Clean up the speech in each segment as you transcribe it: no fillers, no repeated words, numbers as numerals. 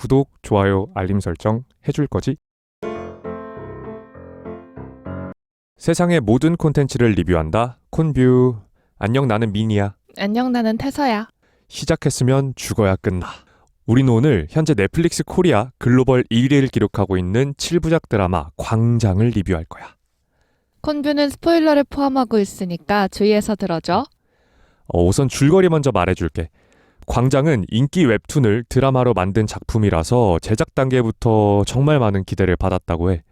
구독, 좋아요, 알림 설정 해줄 거지? 세상의 모든 콘텐츠를 리뷰한다. 콘뷰. 안녕, 나는 미니야. 안녕, 나는 태서야. 시작했으면 죽어야 끝나. 우리는 오늘 현재 넷플릭스 코리아 글로벌 1위를 기록하고 있는 7부작 드라마 광장을 리뷰할 거야. 콘뷰는 스포일러를 포함하고 있으니까 주의해서 들어줘. 우선 줄거리 먼저 말해줄게. 광장은 인기 웹툰을 드라마로 만든 작품이라서 제작 단계부터 정말 많은 기대를 받았다고 해.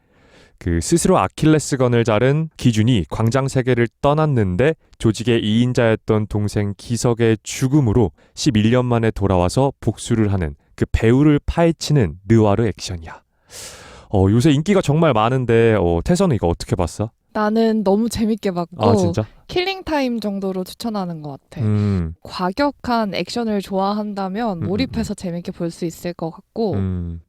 스스로 아킬레스건을 자른 기준이 광장 세계를 떠났는데 조직의 2인자였던 동생 기석의 죽음으로 11년 만에 돌아와서 복수를 하는 그 배우를 파헤치는 느와르 액션이야. 요새 인기가 정말 많은데 태서는 이거 어떻게 봤어? 나는 너무 재밌게 봤고 아, 진짜? 킬링타임 정도로 추천하는 것 같아. 과격한 액션을 좋아한다면 몰입해서 재밌게 볼 수 있을 것 같고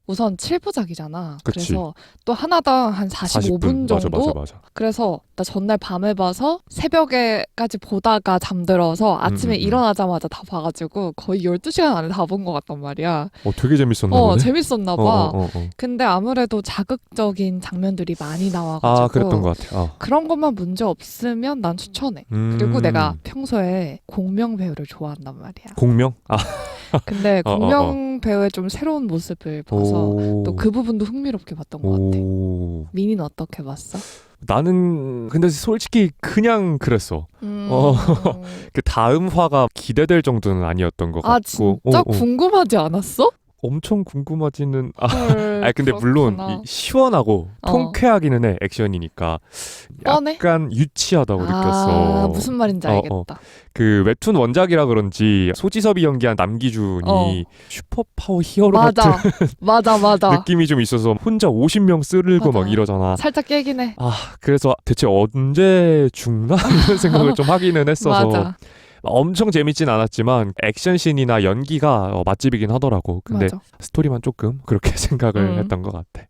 우선 7부작이잖아. 그치. 그래서 또 하나당 한 45분 정도? 맞아. 그래서 나 전날 밤에 봐서 새벽에까지 보다가 잠들어서 아침에 일어나자마자 다 봐가지고 거의 12시간 안에 다 본 것 같단 말이야. 되게 재밌었나 보네. 재밌었나 봐. 근데 아무래도 자극적인 장면들이 많이 나와가지고 그랬던 것 같아. 그런 것만 문제 없으면 난 추천해. 그리고 내가 평소에 공명 배우를 좋아한단 말이야. 공명? 근데 공명 배우의 좀 새로운 모습을 봐서 또 그 부분도 흥미롭게 봤던 것 같아. 미니는 어떻게 봤어? 나는 근데 솔직히 그냥 그랬어. 그 다음 화가 기대될 정도는 아니었던 것 같고. 진짜 궁금하지 않았어? 엄청 궁금하지는. 근데 그렇구나. 물론 시원하고 통쾌하기는 해. 액션이니까 뻔해? 약간 유치하다고 느꼈어. 무슨 말인지 알겠다. 그 웹툰 원작이라 그런지 소지섭이 연기한 남기준이 슈퍼파워 히어로 같은 맞아. 느낌이 좀 있어서 혼자 50명 쓸고 막 이러잖아. 살짝 깨긴 해. 그래서 대체 언제 죽나? 이런 생각을 좀 하기는 했어서. 맞아. 엄청 재밌진 않았지만 액션씬이나 연기가 맛집이긴 하더라고. 근데 맞아. 스토리만 조금 그렇게 생각을 했던 것 같아.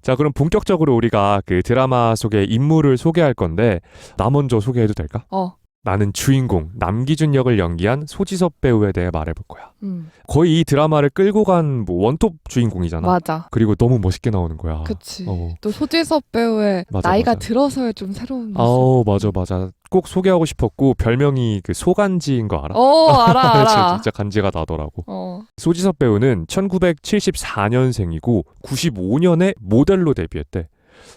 자, 그럼 본격적으로 우리가 그 드라마 속의 인물을 소개할 건데 나 먼저 소개해도 될까? 나는 주인공 남기준 역을 연기한 소지섭 배우에 대해 말해볼 거야. 거의 이 드라마를 끌고 간 원톱 주인공이잖아. 맞아. 그리고 너무 멋있게 나오는 거야. 그치. 또 소지섭 배우의 나이가 들어서의 좀 새로운 모습. 맞아. 꼭 소개하고 싶었고 별명이 그 소간지인 거 알아? 알아. 진짜 간지가 나더라고. 소지섭 배우는 1974년생이고 95년에 모델로 데뷔했대.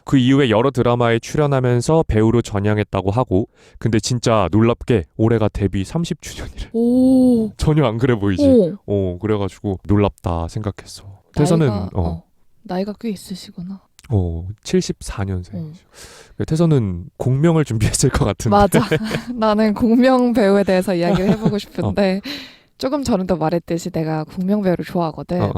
그 이후에 여러 드라마에 출연하면서 배우로 전향했다고 하고, 근데 진짜 놀랍게 올해가 데뷔 30주년이래. 전혀 안 그래 보이지? 그래가지고 놀랍다 생각했어. 태서는 나이가 꽤 있으시구나. 74년생. 태서는 공명을 준비했을 것 같은데. 맞아. 나는 공명 배우에 대해서 이야기를 해보고 싶은데 조금 전에도 말했듯이 내가 공명 배우를 좋아하거든.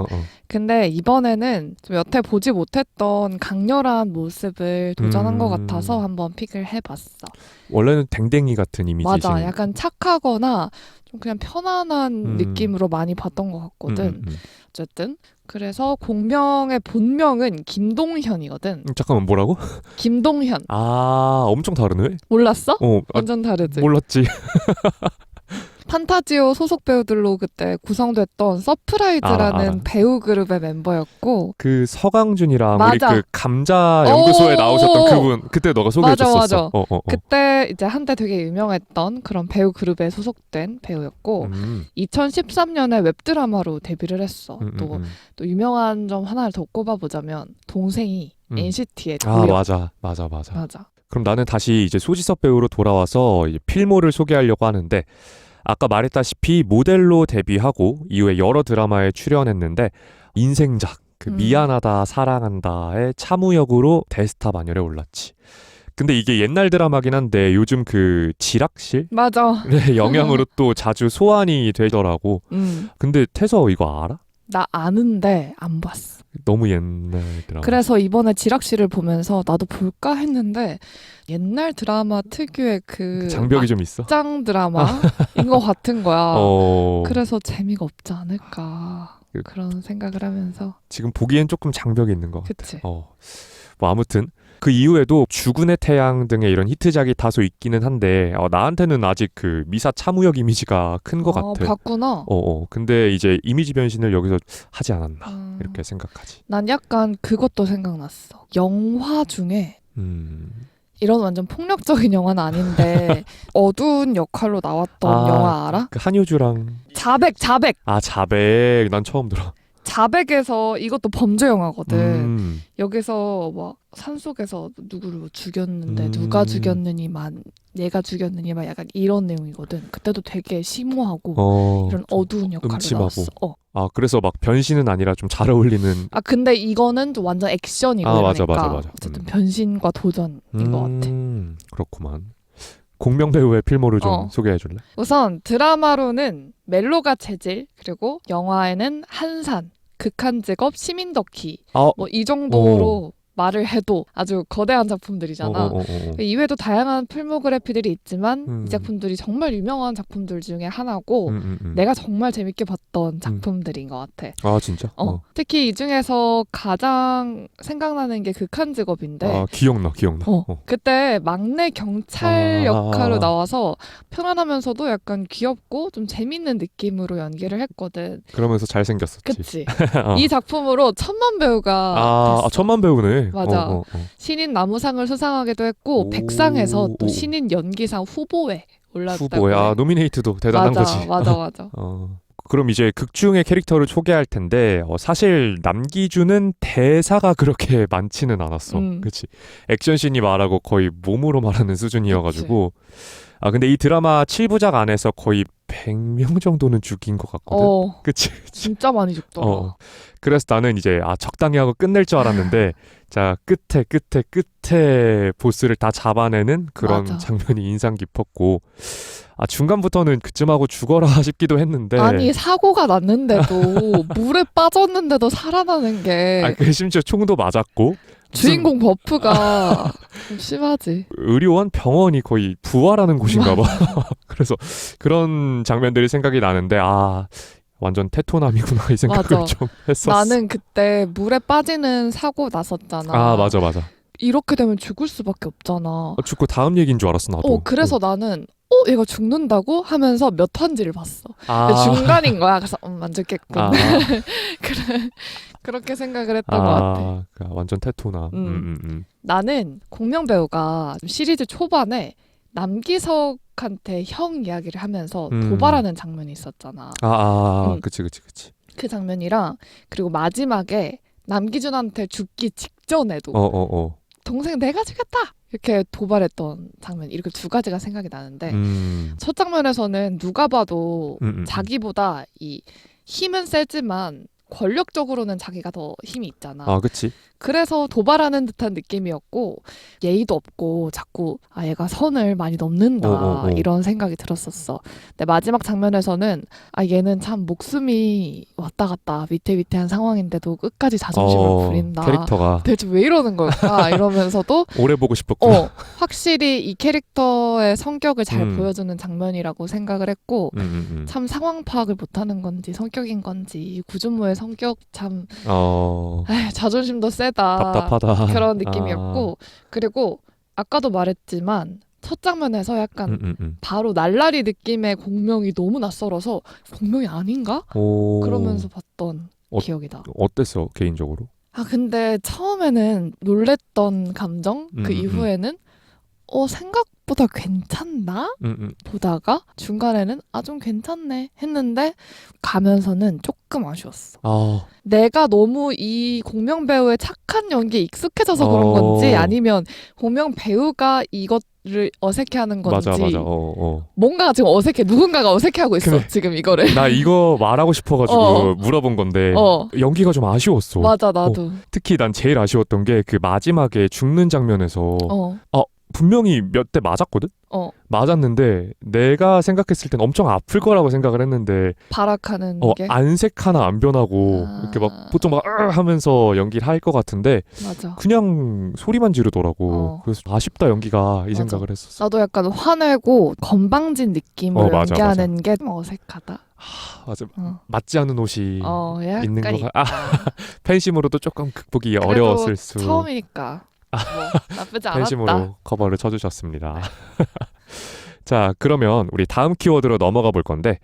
근데 이번에는 좀 여태 보지 못했던 강렬한 모습을 도전한 것 같아서 한번 픽을 해봤어. 원래는 댕댕이 같은 이미지지. 맞아. 약간 착하거나 좀 그냥 편안한 느낌으로 많이 봤던 것 같거든. 어쨌든 그래서 공명의 본명은 김동현이거든. 잠깐만, 뭐라고? 김동현. 엄청 다르네? 몰랐어? 완전 다르지. 몰랐지. 판타지오 소속 배우들로 그때 구성됐던 서프라이즈라는 알아. 배우 그룹의 멤버였고 그 서강준이랑 맞아. 우리 그 감자 연구소에 나오셨던 그분 그때 너가 소개해줬었어. 맞아. 그때 이제 한때 되게 유명했던 그런 배우 그룹에 소속된 배우였고 2013년에 웹드라마로 데뷔를 했어. 또 유명한 점 하나를 더 꼽아보자면 동생이 NCT의 도영. 맞아. 그럼 나는 다시 이제 소지섭 배우로 돌아와서 이제 필모를 소개하려고 하는데, 아까 말했다시피 모델로 데뷔하고 이후에 여러 드라마에 출연했는데 인생작 미안하다 사랑한다의 차무 역으로 대스타 반열에 올랐지. 근데 이게 옛날 드라마긴 한데 요즘 그 지락실? 맞아. 영향으로 또 자주 소환이 되더라고. 근데 태서 이거 알아? 나 아는데 안 봤어. 너무 옛날 드라마. 그래서 이번에 지락실을 보면서 나도 볼까 했는데 옛날 드라마 특유의 그 장벽이 좀 있어? 악장 드라마인 것 같은 거야. 그래서 재미가 없지 않을까 그런 생각을 하면서 지금 보기엔 조금 장벽이 있는 것 같아. 그치. 뭐 아무튼 그 이후에도 죽은의 태양 등의 이런 히트작이 다소 있기는 한데 나한테는 아직 그 미사 차무역 이미지가 큰 것 같아. 봤구나. 근데 이제 이미지 변신을 여기서 하지 않았나. 이렇게 생각하지. 난 약간 그것도 생각났어. 영화 중에 이런 완전 폭력적인 영화는 아닌데 어두운 역할로 나왔던 영화 알아? 그 한효주랑 자백. 아 자백 난 처음 들어. 자백에서 이것도 범죄 영화거든. 여기서 막 산속에서 누구를 뭐 죽였는데 누가 죽였느니만 얘가 죽였느니만 약간 이런 내용이거든. 그때도 되게 심오하고 이런 어두운 역할로 음침하고. 나왔어. 아 그래서 막 변신은 아니라 좀 잘 어울리는. 아 근데 이거는 좀 완전 액션이고 맞아. 이러니까 어쨌든 변신과 도전인 것 같아. 그렇구만. 공명 배우의 필모를 좀 소개해 줄래? 우선 드라마로는 멜로가 재질, 그리고 영화에는 한산, 극한 직업, 시민 덕희 뭐 이 정도로 말을 해도 아주 거대한 작품들이잖아. 이외에도 다양한 필모그래피들이 있지만 이 작품들이 정말 유명한 작품들 중에 하나고 내가 정말 재밌게 봤던 작품들인 것 같아. 아 진짜? 특히 이 중에서 가장 생각나는 게 극한 직업인데 아 기억나. 그때 막내 경찰 역할로 나와서 편안하면서도 약간 귀엽고 좀 재밌는 느낌으로 연기를 했거든. 그러면서 잘생겼었지. 그치. 이 작품으로 천만 배우가 됐어. 천만 배우네. 맞아. 신인 나무상을 수상하기도 했고 백상에서 또 신인 연기상 후보에 올랐다고. 후보야. 노미네이트도 대단한 거지. 맞아. 그럼 이제 극 중의 캐릭터를 소개할 텐데 사실 남기준은 대사가 그렇게 많지는 않았어. 그치? 액션씬이 말하고 거의 몸으로 말하는 수준이어가지고 근데 이 드라마 7부작 안에서 거의 100명 정도는 죽인 것 같거든. 그치? 진짜 많이 죽더라. 그래서 나는 이제 적당히 하고 끝낼 줄 알았는데 자 끝에 보스를 다 잡아내는 그런 장면이 인상 깊었고 중간부터는 그쯤 하고 죽어라 싶기도 했는데 아니 사고가 났는데도 물에 빠졌는데도 살아나는 게 심지어 총도 맞았고 주인공 버프가 좀 심하지. 의료원 병원이 거의 부활하는 곳인가 봐. 그래서 그런 장면들이 생각이 나는데 완전 테토남이구나 이 생각을 좀 했었어. 나는 그때 물에 빠지는 사고 났었잖아. 맞아. 이렇게 되면 죽을 수밖에 없잖아. 죽고 다음 얘기인 줄 알았어 나도. 그래서 나는 얘가 죽는다고 하면서 몇 화인지를 봤어. 중간인 거야. 그래서 안 죽겠군. 그렇게 생각을 했던 것 같아. 완전 테토남. 나는 공명 배우가 시리즈 초반에 남기석한테 형 이야기를 하면서 도발하는 장면이 있었잖아. 그치. 그 장면이랑 그리고 마지막에 남기준한테 죽기 직전에도 동생 내가 죽였다! 이렇게 도발했던 장면, 이렇게 두 가지가 생각이 나는데 첫 장면에서는 누가 봐도 자기보다 이 힘은 세지만 권력적으로는 자기가 더 힘이 있잖아. 그치. 그래서 도발하는 듯한 느낌이었고 예의도 없고 자꾸 얘가 선을 많이 넘는다 이런 생각이 들었었어. 근데 마지막 장면에서는 얘는 참 목숨이 왔다 갔다 위태위태한 상황인데도 끝까지 자존심을 부린다. 캐릭터가 대체 왜 이러는 걸까 이러면서도 오래 보고 싶었구나. 확실히 이 캐릭터의 성격을 잘 보여주는 장면이라고 생각을 했고 참 상황 파악을 못하는 건지 성격인 건지 구준모의 성격 참 자존심도 세다. 답답하다. 그런 느낌이었고 그리고 아까도 말했지만 첫 장면에서 약간 바로 날라리 느낌의 공명이 너무 낯설어서 공명이 아닌가? 그러면서 봤던 기억이 나. 어땠어 개인적으로? 근데 처음에는 놀랬던 감정 그 이후에는 생각보다 괜찮나? 보다가 중간에는 좀 괜찮네 했는데 가면서는 조금 아쉬웠어. 내가 너무 이 공명 배우의 착한 연기에 익숙해져서 그런 건지 아니면 공명 배우가 이것을 어색해하는 건지 맞아. 뭔가 지금 어색해. 누군가가 어색해하고 있어. 지금 이거를. 나 이거 말하고 싶어가지고 물어본 건데 연기가 좀 아쉬웠어. 맞아 나도. 특히 난 제일 아쉬웠던 게 그 마지막에 죽는 장면에서 분명히 몇 대 맞았거든? 맞았는데 내가 생각했을 땐 엄청 아플 거라고 생각을 했는데 발악하는 게? 안색 하나 안 변하고 이렇게 막 보통 막 하면서 연기를 할 것 같은데 맞아. 그냥 소리만 지르더라고. 그래서 아쉽다 연기가 이 생각을 했었어. 나도 약간 화내고 건방진 느낌으로 연기하는 게 좀 어색하다. 맞아. 맞지 않는 옷이 있는 거. 팬심으로도 조금 극복이 어려웠을 수. 처음이니까. 나쁘지 않았다. 팬심으로 커버를 쳐주셨습니다. 자, 그러면 우리 다음 키워드로 넘어가 볼 건데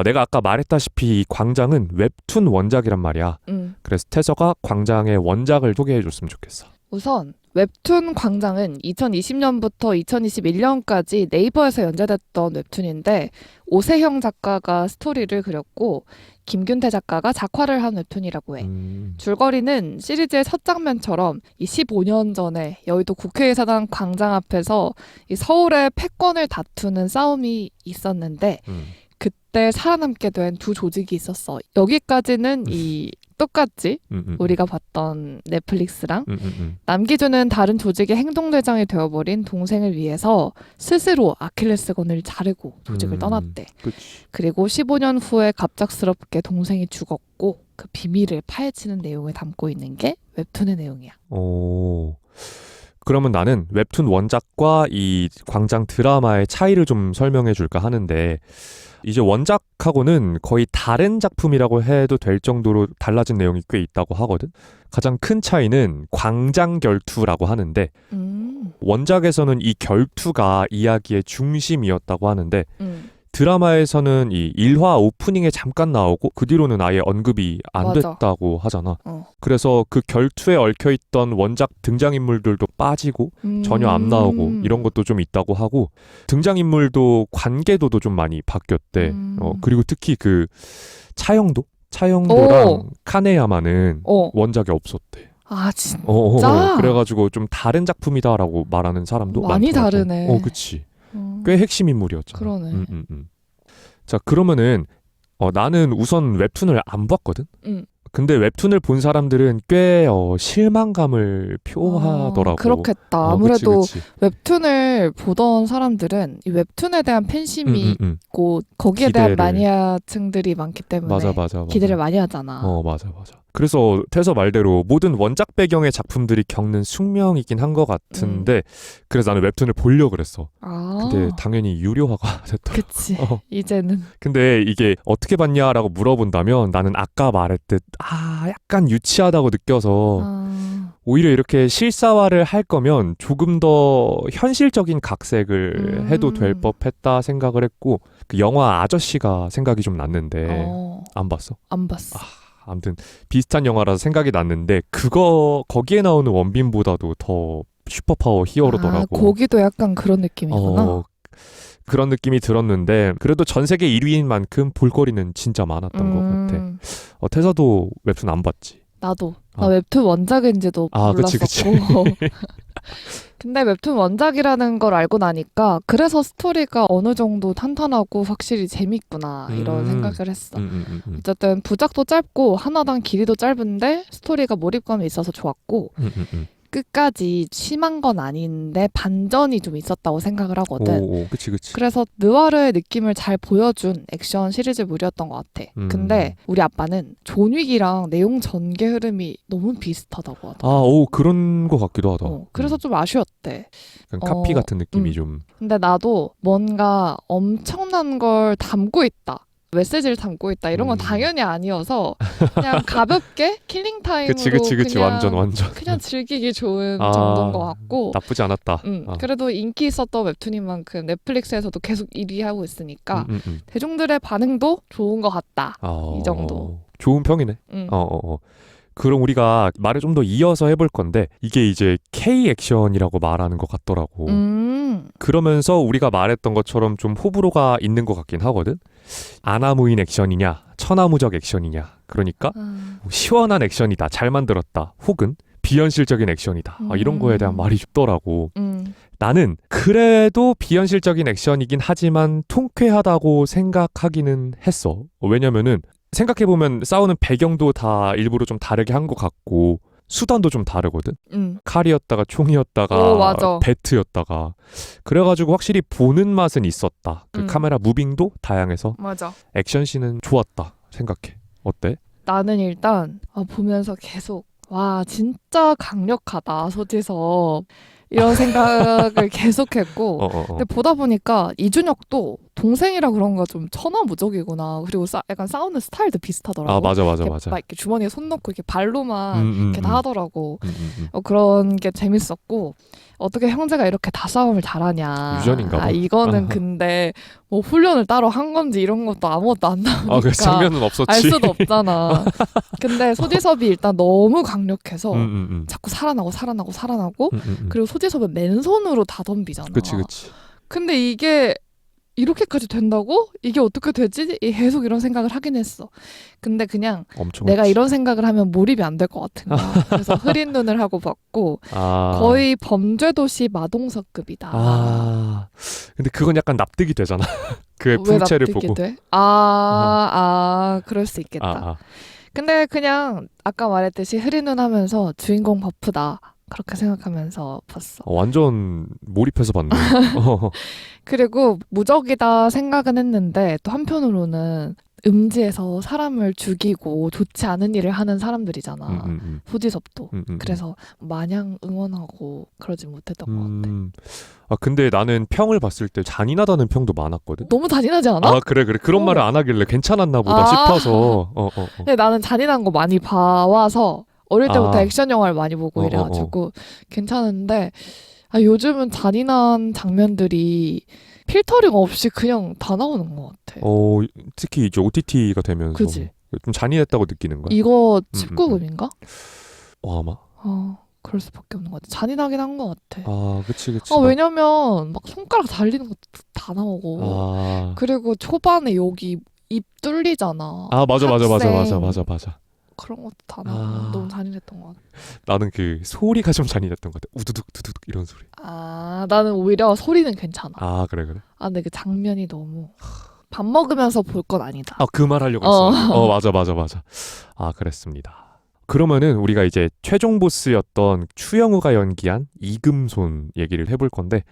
내가 아까 말했다시피 이 광장은 웹툰 원작이란 말이야. 그래서 태서가 광장의 원작을 소개해줬으면 좋겠어. 우선 웹툰 광장은 2020년부터 2021년까지 네이버에서 연재됐던 웹툰인데 오세형 작가가 스토리를 그렸고 김균태 작가가 작화를 한 웹툰이라고 해. 줄거리는 시리즈의 첫 장면처럼 이 15년 전에 여의도 국회의사당 광장 앞에서 이 서울의 패권을 다투는 싸움이 있었는데 그때 살아남게 된 두 조직이 있었어. 여기까지는 이 똑같지? 우리가 봤던 넷플릭스랑 남기준은 다른 조직의 행동대장이 되어버린 동생을 위해서 스스로 아킬레스건을 자르고 조직을 떠났대. 그치. 그리고 15년 후에 갑작스럽게 동생이 죽었고 그 비밀을 파헤치는 내용을 담고 있는 게 웹툰의 내용이야. 오. 그러면 나는 웹툰 원작과 이 광장 드라마의 차이를 좀 설명해 줄까 하는데 이제 원작하고는 거의 다른 작품이라고 해도 될 정도로 달라진 내용이 꽤 있다고 하거든. 가장 큰 차이는 광장 결투라고 하는데 원작에서는 이 결투가 이야기의 중심이었다고 하는데 드라마에서는 이 1화 오프닝에 잠깐 나오고 그 뒤로는 아예 언급이 안 맞아. 됐다고 하잖아. 그래서 그 결투에 얽혀있던 원작 등장인물들도 빠지고 전혀 안 나오고 이런 것도 좀 있다고 하고 등장인물도 관계도도 좀 많이 바뀌었대. 그리고 특히 그 차영도랑 오. 카네야마는 원작에 없었대. 아 진짜? 그래가지고 좀 다른 작품이다라고 말하는 사람도 많이 많더라고. 다르네. 그치. 꽤 핵심 인물이었잖아. 그러네. 자, 그러면은 나는 우선 웹툰을 안 봤거든. 근데 웹툰을 본 사람들은 꽤 실망감을 표하더라고. 그렇겠다. 아무래도 그치. 웹툰을 보던 사람들은 이 웹툰에 대한 팬심이 있고 거기에 대한 마니아층들이 많기 때문에 맞아. 기대를 많이 하잖아. 맞아. 그래서 태서 말대로 모든 원작 배경의 작품들이 겪는 숙명이긴 한 것 같은데 그래서 나는 웹툰을 보려고 그랬어. 근데 당연히 유료화가 됐더라. 그치. 이제는. 근데 이게 어떻게 봤냐라고 물어본다면 나는 아까 말했듯 약간 유치하다고 느껴서 오히려 이렇게 실사화를 할 거면 조금 더 현실적인 각색을 해도 될 법했다 생각을 했고 그 영화 아저씨가 생각이 좀 났는데 안 봤어? 안 봤어. 아무튼 비슷한 영화라서 생각이 났는데 거기에 나오는 원빈보다도 더 슈퍼파워 히어로더라고. 거기도 약간 그런 느낌이구나. 그런 느낌이 들었는데 그래도 전 세계 1위인 만큼 볼거리는 진짜 많았던 것 같아. 태서도 웹툰 안 봤지? 나도. 나 웹툰 원작인지도 몰랐었고. 그치. 근데 웹툰 원작이라는 걸 알고 나니까 그래서 스토리가 어느 정도 탄탄하고 확실히 재밌구나 이런 생각을 했어. 어쨌든 부작도 짧고 하나당 길이도 짧은데 스토리가 몰입감이 있어서 좋았고 끝까지 심한 건 아닌데 반전이 좀 있었다고 생각을 하거든. 그치. 그래서 느와르의 느낌을 잘 보여준 액션 시리즈물이었던 것 같아. 근데 우리 아빠는 존 윅이랑 내용 전개 흐름이 너무 비슷하다고 하더라고. 그런 것 같기도 하다. 그래서 좀 아쉬웠대. 카피 같은 느낌이 좀. 근데 나도 뭔가 엄청난 걸 담고 있다. 메시지를 담고 있다 이런 건 당연히 아니어서 그냥 가볍게 킬링타임으로 그치. 그냥 완전 그냥 즐기기 좋은 정도인 것 같고 나쁘지 않았다. 그래도 인기 있었던 웹툰인 만큼 넷플릭스에서도 계속 1위 하고 있으니까 대중들의 반응도 좋은 것 같다. 이 정도. 좋은 평이네. 그럼 우리가 말을 좀 더 이어서 해볼 건데 이게 이제 K 액션이라고 말하는 것 같더라고. 그러면서 우리가 말했던 것처럼 좀 호불호가 있는 것 같긴 하거든. 아나무인 액션이냐 천하무적 액션이냐 그러니까 시원한 액션이다 잘 만들었다 혹은 비현실적인 액션이다 이런 거에 대한 말이 있더라고. 나는 그래도 비현실적인 액션이긴 하지만 통쾌하다고 생각하기는 했어. 왜냐면은 생각해보면 싸우는 배경도 다 일부러 좀 다르게 한 것 같고 수단도 좀 다르거든. 칼이었다가 총이었다가 배트였다가 그래가지고 확실히 보는 맛은 있었다. 그 카메라 무빙도 다양해서 맞아. 액션씬은 좋았다 생각해. 어때? 나는 일단 보면서 계속 와 진짜 강력하다 소지섭 이런 생각을 계속했고 근데 보다 보니까 이준혁도 동생이라 그런가 좀 천하무적이구나. 그리고 약간 싸우는 스타일도 비슷하더라고. 아 맞아 맞아 이렇게 맞아. 막 이렇게 주머니에 손 넣고 이렇게 발로만 이렇게 다 하더라고. 음. 그런 게 재밌었고 어떻게 형제가 이렇게 다 싸움을 잘하냐. 유전인가 봐. 이거는 근데 뭐 훈련을 따로 한 건지 이런 것도 아무것도 안 나오니까 그 장면은 없었지. 알 수도 없잖아. 근데 소지섭이 일단 너무 강력해서 자꾸 살아나고 그리고 소지섭은 맨손으로 다 덤비잖아. 그치. 근데 이게 이렇게까지 된다고? 이게 어떻게 되지? 계속 이런 생각을 하긴 했어. 근데 그냥 내가 이런 생각을 하면 몰입이 안 될 것 같은 거야. 그래서 흐린 눈을 하고 봤고 거의 범죄도시 마동석급이다. 근데 그건 약간 납득이 되잖아. 그의 풍채를 보고. 돼? 그럴 수 있겠다. 근데 그냥 아까 말했듯이 흐린 눈 하면서 주인공 버프다. 그렇게 생각하면서 봤어. 완전 몰입해서 봤네. 그리고 무적이다 생각은 했는데 또 한편으로는 음지에서 사람을 죽이고 좋지 않은 일을 하는 사람들이잖아. 소지섭도. 그래서 마냥 응원하고 그러지 못했던 것 같아. 근데 나는 평을 봤을 때 잔인하다는 평도 많았거든. 너무 잔인하지 않아? 그래. 그런 말을 안 하길래 괜찮았나 보다 싶어서. 근데 나는 잔인한 거 많이 봐와서 어릴 때부터 액션 영화를 많이 보고 이래가지고 괜찮은데 요즘은 잔인한 장면들이 필터링 없이 그냥 다 나오는 것 같아. 특히 이제 OTT가 되면서 그치? 좀 잔인했다고 느끼는 거야. 이거 19금인가? 아마. 그럴 수밖에 없는 것 같아. 잔인하긴 한 것 같아. 그치. 왜냐면 막 손가락 달리는 것도 다 나오고 그리고 초반에 여기 입 뚫리잖아. 맞아. 그런 것도 다 나오고 너무 잔인했던 것 같아. 나는 그 소리가 좀 잔인했던 것 같아. 우두둑 두두둑 이런 소리. 나는 오히려 소리는 괜찮아. 그래. 근데 그 장면이 너무 밥 먹으면서 볼 건 아니다. 그 말 하려고 했어. 맞아. 그랬습니다. 그러면은 우리가 이제 최종 보스였던 추영우가 연기한 이금손 얘기를 해볼 건데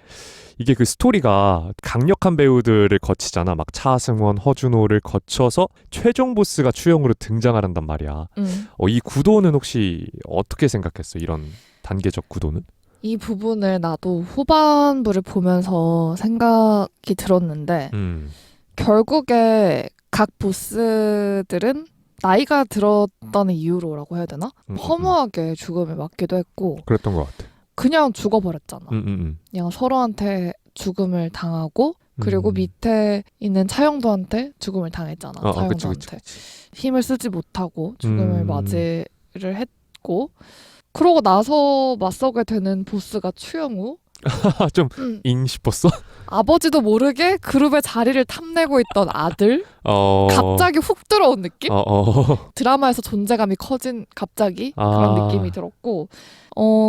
이게 그 스토리가 강력한 배우들을 거치잖아. 막 차승원, 허준호를 거쳐서 최종 보스가 추영우로 등장하란단 말이야. 이 구도는 혹시 어떻게 생각했어? 이런 단계적 구도는? 이 부분을 나도 후반부를 보면서 생각이 들었는데 결국에 각 보스들은 나이가 들었다는 이유로라고 해야 되나? 허무하게 죽음을 맞기도 했고 그랬던 것 같아. 그냥 죽어버렸잖아. 그냥 서로한테 죽음을 당하고 그리고 밑에 있는 차영도한테 죽음을 당했잖아. 차영도한테. 그치. 힘을 쓰지 못하고 죽음을 맞이를 했고 그러고 나서 맞서게 되는 보스가 추영우. 좀 싶었어? 아버지도 모르게 그룹의 자리를 탐내고 있던 아들 갑자기 훅 들어온 느낌? 드라마에서 존재감이 커진 갑자기 그런 느낌이 들었고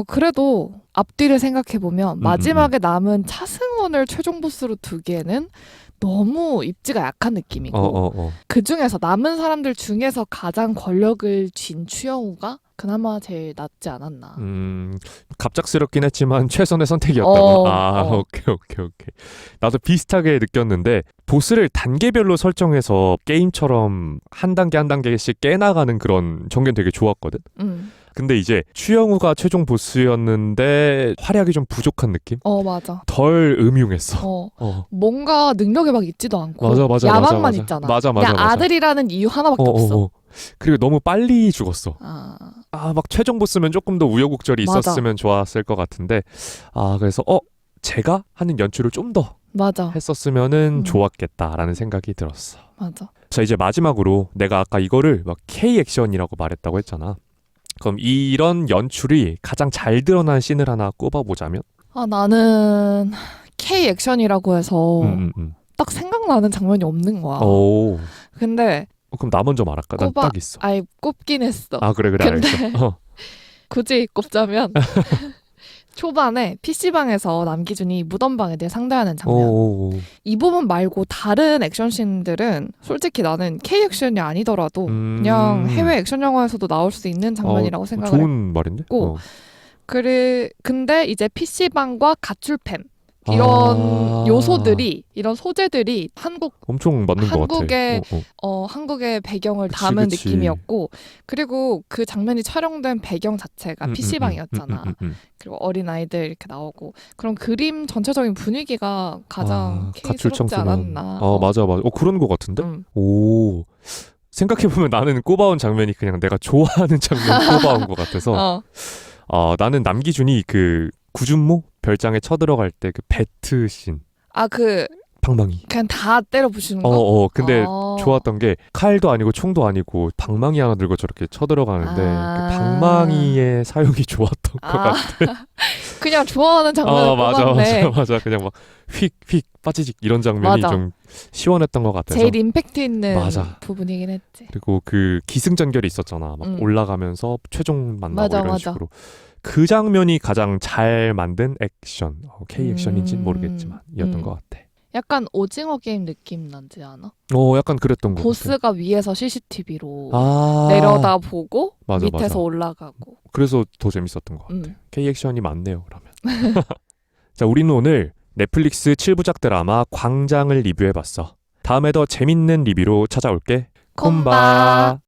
그래도 앞뒤를 생각해보면 마지막에 남은 차승원을 최종 보스로 두기에는 너무 입지가 약한 느낌이고 그중에서 남은 사람들 중에서 가장 권력을 쥔 추영우가 그나마 제일 낫지 않았나. 갑작스럽긴 했지만 최선의 선택이었다고. 오케이. 나도 비슷하게 느꼈는데 보스를 단계별로 설정해서 게임처럼 한 단계 한 단계씩 깨나가는 그런 전개는 되게 좋았거든. 근데 이제 추영우가 최종 보스였는데 활약이 좀 부족한 느낌? 맞아. 덜 음흉했어. 뭔가 능력이 막 있지도 않고 맞아, 야망만 있잖아. 맞아. 아들이라는 이유 하나밖에 없어. 그리고 너무 빨리 죽었어. 막 최종 보스면 조금 더 우여곡절이 있었으면 좋았을 것 같은데 그래서 제가 하는 연출을 좀 더 했었으면은 좋았겠다라는 생각이 들었어. 맞아. 자, 이제 마지막으로 내가 아까 이거를 막 K 액션이라고 말했다고 했잖아. 그럼 이런 연출이 가장 잘 드러난 씬을 하나 꼽아보자면? 나는 K 액션이라고 해서 딱 생각나는 장면이 없는 거야. 근데 그럼 나 먼저 말할까? 난 딱 있어. 꼽긴 했어. 그래 근데 알겠어. 굳이 꼽자면 초반에 PC방에서 남기준이 무덤방에 대해 상대하는 장면. 이 부분 말고 다른 액션씬들은 솔직히 나는 K 액션이 아니더라도 그냥 해외 액션 영화에서도 나올 수 있는 장면이라고 생각을 좋은 말인데? 근데 이제 PC방과 가출팸 이런 요소들이 이런 소재들이 엄청 맞는 것 같아. 한국의 한국의 배경을 그치, 담은 그치. 느낌이었고 그리고 그 장면이 촬영된 배경 자체가 PC방이었잖아. 그리고 어린 아이들 이렇게 나오고 그런 그림 전체적인 분위기가 가장 K스럽지 않았나. 맞아. 그런 것 같은데? 오. 생각해보면 나는 꼽아온 장면이 그냥 내가 좋아하는 장면 꼽아온 것 같아서 나는 남기준이 그 구준모 별장에 쳐들어갈 때 그 배트 씬. 그 방망이. 그냥 다 때려 부시는 거? 근데 좋았던 게 칼도 아니고 총도 아니고 방망이 하나 들고 저렇게 쳐들어가는데 그 방망이의 사용이 좋았던 것 같아. 그냥 좋아하는 장면을 뽑았네. 맞아. 그냥 막 휙휙 빠지직 이런 장면이 맞아. 좀 시원했던 것 같아서. 제일 임팩트 있는 맞아. 부분이긴 했지. 그리고 그 기승전결이 있었잖아. 막 올라가면서 최종 만나고 맞아, 이런 맞아. 식으로. 그 장면이 가장 잘 만든 액션. K 액션인지는 모르겠지만 이었던 것 같아. 약간 오징어 게임 느낌 나지 않아? 약간 그랬던 것 같아. 보스가 위에서 CCTV로 내려다보고 밑에서 맞아. 올라가고. 그래서 더 재밌었던 것 같아. K 액션이 많네요. 그러면. 자, 우리는 오늘 넷플릭스 7부작 드라마 광장을 리뷰해봤어. 다음에 더 재밌는 리뷰로 찾아올게. 콤바.